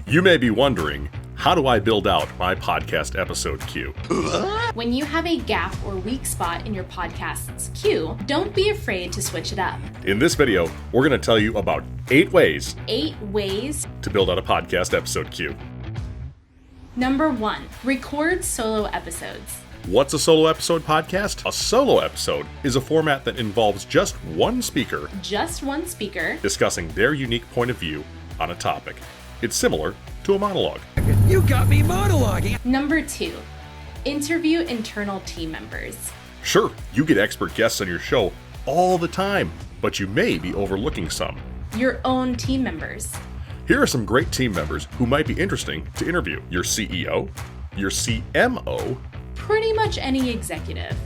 You may be wondering, how do I build out my podcast episode queue? When you have a gap or weak spot in your podcast's queue, don't be afraid to switch it up. In this video, we're going to tell you about 8 ways 8 ways to build out a podcast episode queue. Number 1, record solo episodes. What's a solo episode podcast? A solo episode is a format that involves just one speaker discussing their unique point of view on a topic. It's similar to a monologue. You got me monologuing. Number 2, interview internal team members. Sure, you get expert guests on your show all the time, but you may be overlooking some. Your own team members. Here are some great team members who might be interesting to interview. Your CEO, your CMO, pretty much any executive,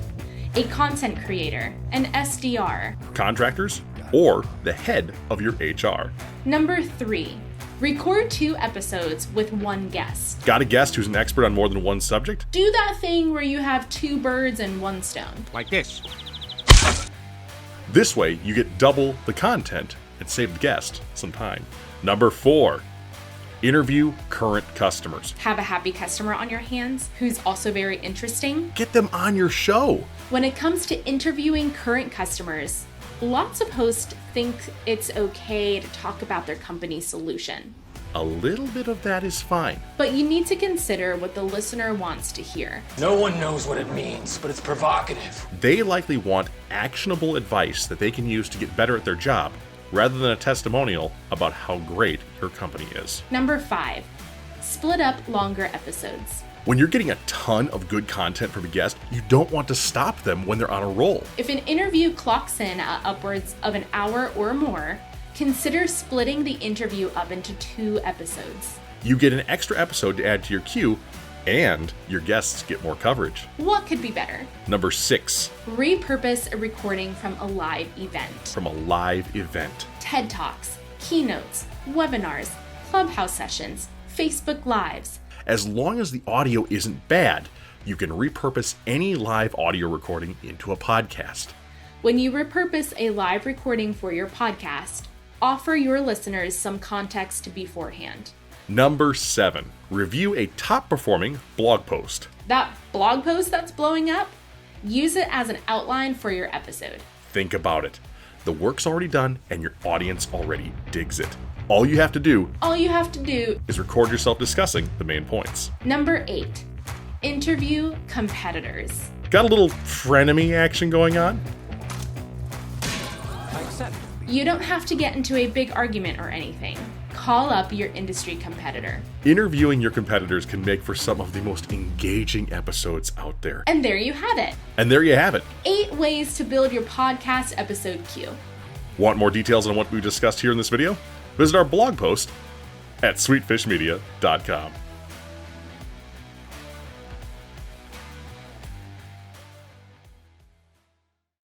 a content creator, an SDR, contractors, or the head of your HR. Number 3, record 2 episodes with 1 guest. Got a guest who's an expert on more than one subject? Do that thing where you have 2 birds and 1 stone. Like this. This way, you get double the content and save the guest some time. Number 4, interview current customers. Have a happy customer on your hands who's also very interesting. Get them on your show. When it comes to interviewing current customers, lots of hosts think it's okay to talk about their company solution. A little bit of that is fine. But you need to consider what the listener wants to hear. No one knows what it means, but it's provocative. They likely want actionable advice that they can use to get better at their job, rather than a testimonial about how great your company is. Number 5, split up longer episodes. When you're getting a ton of good content from a guest, you don't want to stop them when they're on a roll. If an interview clocks in at upwards of an hour or more, consider splitting the interview up into 2 episodes. You get an extra episode to add to your queue, and your guests get more coverage. What could be better? Number 6, repurpose a recording from a live event. from a live event. TED Talks, keynotes, webinars, Clubhouse sessions, Facebook Lives. As long as the audio isn't bad, you can repurpose any live audio recording into a podcast. When you repurpose a live recording for your podcast, offer your listeners some context beforehand. Number 7, review a top-performing blog post. That blog post that's blowing up, use it as an outline for your episode. Think about it. The work's already done and your audience already digs it. All you have to do is record yourself discussing the main points. Number 8, interview competitors. Got a little frenemy action going on? I accept. You don't have to get into a big argument or anything. Call up your industry competitor. Interviewing your competitors can make for some of the most engaging episodes out there. And there you have it. And there you have it. 8 ways to build your podcast episode queue. Want more details on what we discussed here in this video? Visit our blog post at sweetfishmedia.com.